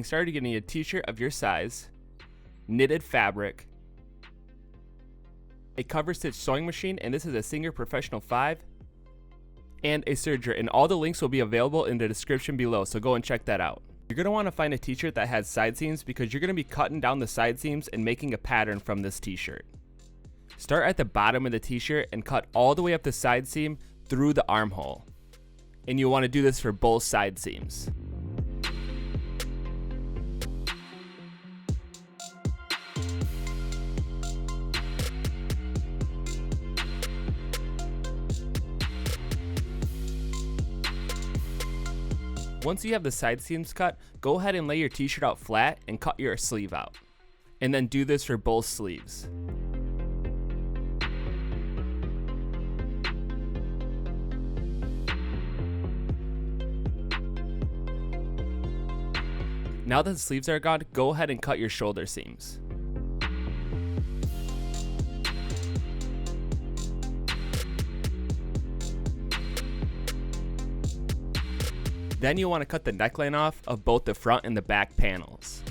started, you're going to need a t-shirt of your size, knitted fabric, a cover stitch sewing machine, and this is a Singer Professional 5, and a serger, and all the links will be available in the description below, so go and check that out. You're going to want to find a t-shirt that has side seams because you're going to be cutting down the side seams and making a pattern from this t-shirt. Start at the bottom of the t-shirt and cut all the way up the side seam through the armhole. And you'll want to do this for both side seams. Once you have the side seams cut, go ahead and lay your t-shirt out flat and cut your sleeve out. And then do this for both sleeves. Now that the sleeves are gone, go ahead and cut your shoulder seams. Then you'll want to cut the neckline off of both the front and the back panels.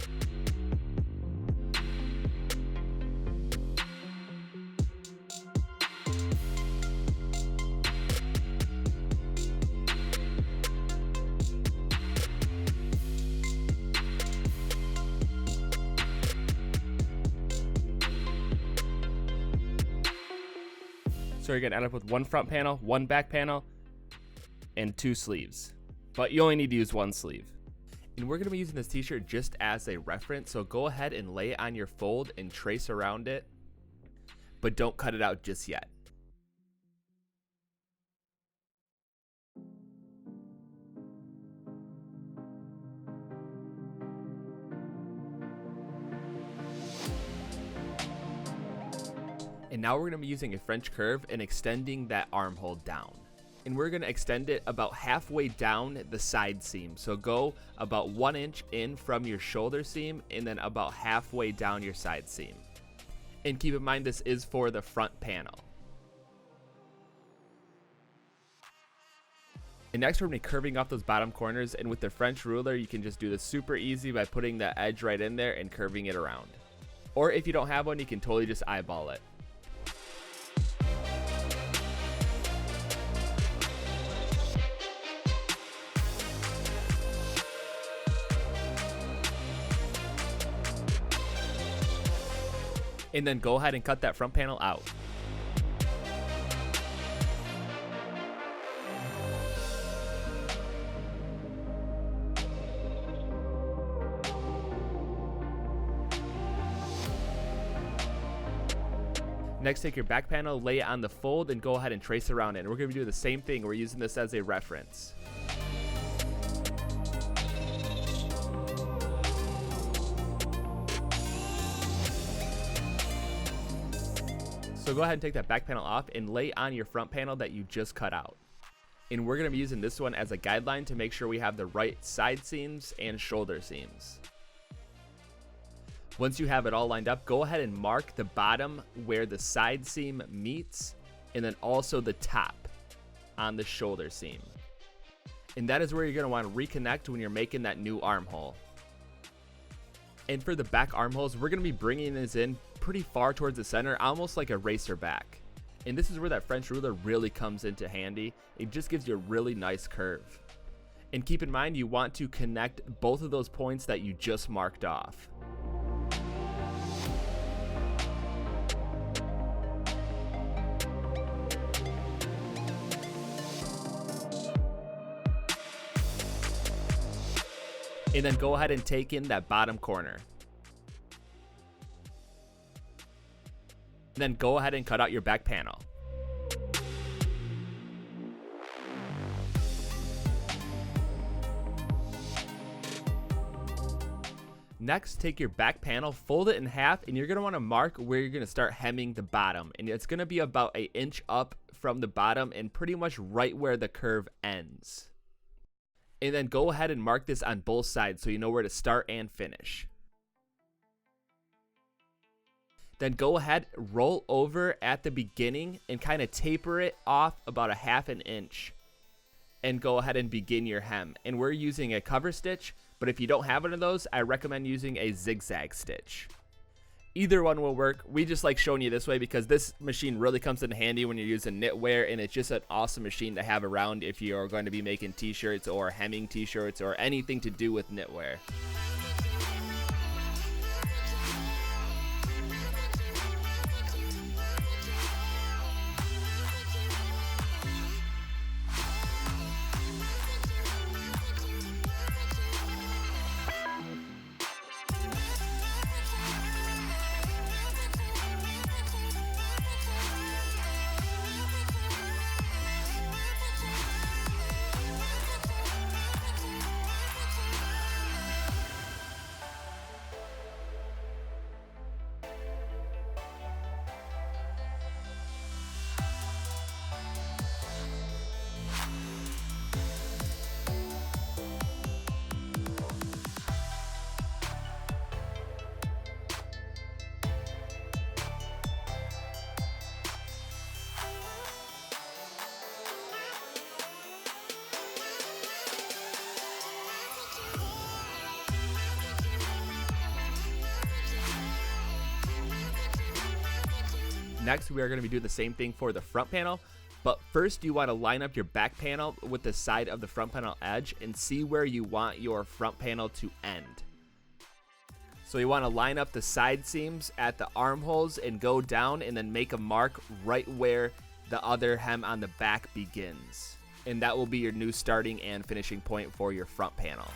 So you're going to end up with one front panel, one back panel, and 2 sleeves. But you only need to use 1 sleeve. And we're going to be using this t-shirt just as a reference, so go ahead and lay it on your fold and trace around it, but don't cut it out just yet. And now we're going to be using a French curve and extending that armhole down. And we're going to extend it about halfway down the side seam. So go about 1 inch in from your shoulder seam and then about halfway down your side seam. And keep in mind this is for the front panel. And next we're going to be curving off those bottom corners, and with the French ruler you can just do this super easy by putting the edge right in there and curving it around. Or if you don't have one, you can totally just eyeball it. And then go ahead and cut that front panel out. Next, take your back panel, lay it on the fold, and go ahead and trace around it. And we're going to do the same thing. We're using this as a reference. So go ahead and take that back panel off and lay on your front panel that you just cut out. And we're going to be using this one as a guideline to make sure we have the right side seams and shoulder seams. Once you have it all lined up, go ahead and mark the bottom where the side seam meets, and then also the top on the shoulder seam. And that is where you're going to want to reconnect when you're making that new armhole. And for the back armholes, we're going to be bringing this in pretty far towards the center, almost like a racerback. And this is where that French ruler really comes into handy. It just gives you a really nice curve. And keep in mind, you want to connect both of those points that you just marked off. And then go ahead and take in that bottom corner. And then go ahead and cut out your back panel. Next, take your back panel, fold it in half, and you're going to want to mark where you're going to start hemming the bottom. And it's going to be about an inch up from the bottom and pretty much right where the curve ends. And then go ahead and mark this on both sides so you know where to start and finish. Then go ahead, roll over at the beginning and kind of taper it off about a half an inch. And go ahead and begin your hem. And we're using a cover stitch But if you don't have one of those, I recommend using a zigzag stitch. Either one will work. We just like showing you this way because this machine really comes in handy when you're using knitwear, and it's just an awesome machine to have around if you're going to be making t-shirts or hemming t-shirts or anything to do with knitwear. Next, we are going to be doing the same thing for the front panel, but first you want to line up your back panel with the side of the front panel edge and see where you want your front panel to end. So you want to line up the side seams at the armholes and go down and then make a mark right where the other hem on the back begins. And that will be your new starting and finishing point for your front panel.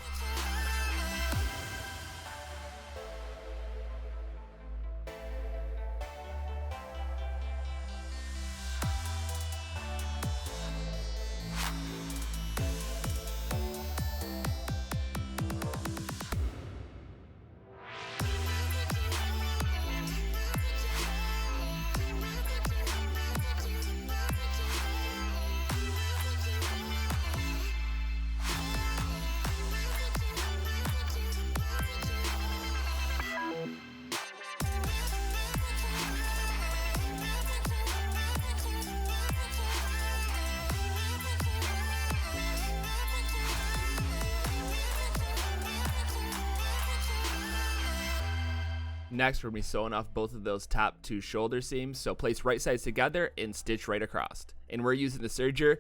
Next, we're going to be sewing off both of those top two shoulder seams. So place right sides together and stitch right across. And we're using the serger,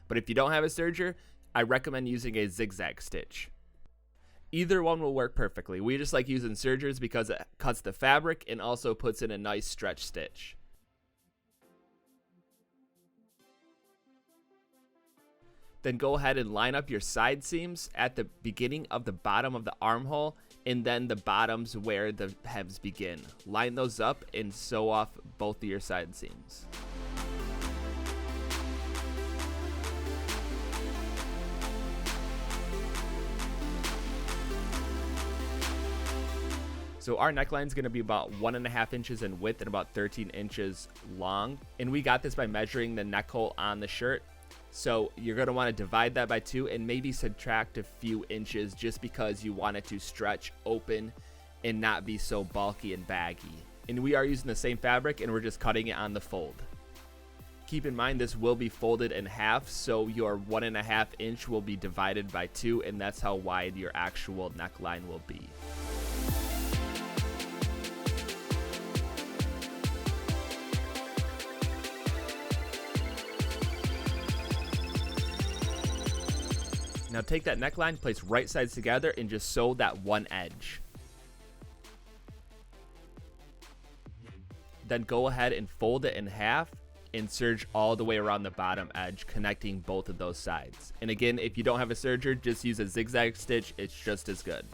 but if you don't have a serger, I recommend using a zigzag stitch. Either one will work perfectly. We just like using sergers because it cuts the fabric and also puts in a nice stretch stitch. Then go ahead and line up your side seams at the beginning of the bottom of the armhole and then the bottoms where the hems begin. Line those up and sew off both of your side seams. So our neckline is going to be about 1.5 inches in width and about 13 inches long. And we got this by measuring the neck hole on the shirt. So you're going to want to divide that by 2 and maybe subtract a few inches just because you want it to stretch open and not be so bulky and baggy. And we are using the same fabric and we're just cutting it on the fold. Keep in mind this will be folded in half, so your 1.5 inch will be divided by 2, and that's how wide your actual neckline will be. Now take that neckline, place right sides together, and just sew that one edge. Then go ahead and fold it in half and serge all the way around the bottom edge, connecting both of those sides. And again, if you don't have a serger, just use a zigzag stitch. It's just as good.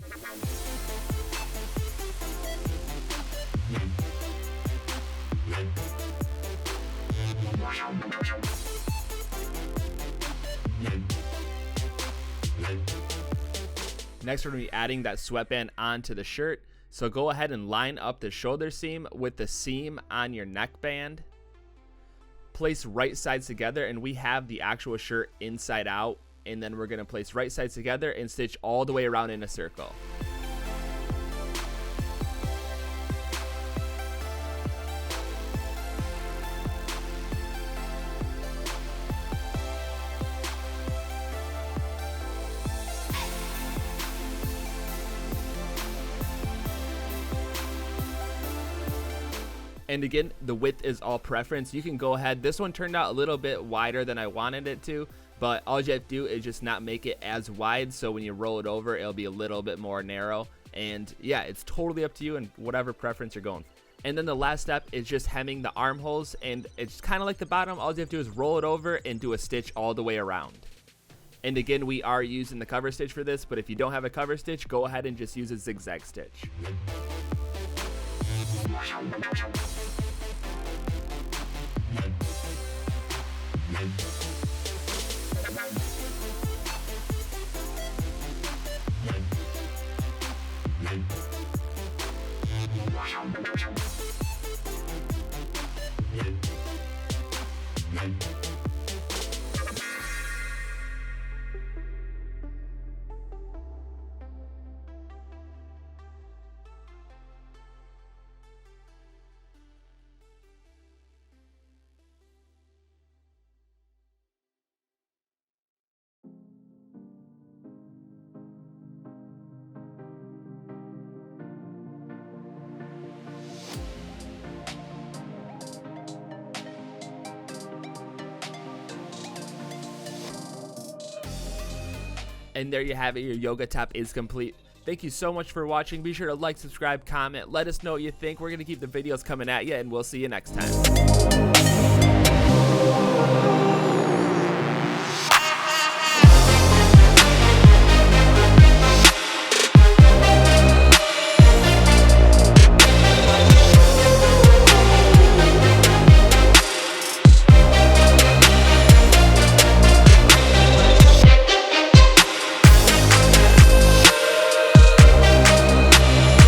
Next, we're going to be adding that sweatband onto the shirt. So go ahead and line up the shoulder seam with the seam on your neckband. Place right sides together, and we have the actual shirt inside out. And then we're going to place right sides together and stitch all the way around in a circle. And again, the width is all preference. You can go ahead. This one turned out a little bit wider than I wanted it to, but all you have to do is just not make it as wide, so when you roll it over, it'll be a little bit more narrow. And yeah, it's totally up to you and whatever preference you're going. And then the last step is just hemming the armholes, and it's kind of like the bottom. All you have to do is roll it over and do a stitch all the way around. And again, we are using the cover stitch for this, but if you don't have a cover stitch, go ahead and just use a zigzag stitch. And there you have it, your yoga top is complete. Thank you so much for watching. Be sure to like, subscribe, comment, let us know what you think. We're going to keep the videos coming at you, and we'll see you next time.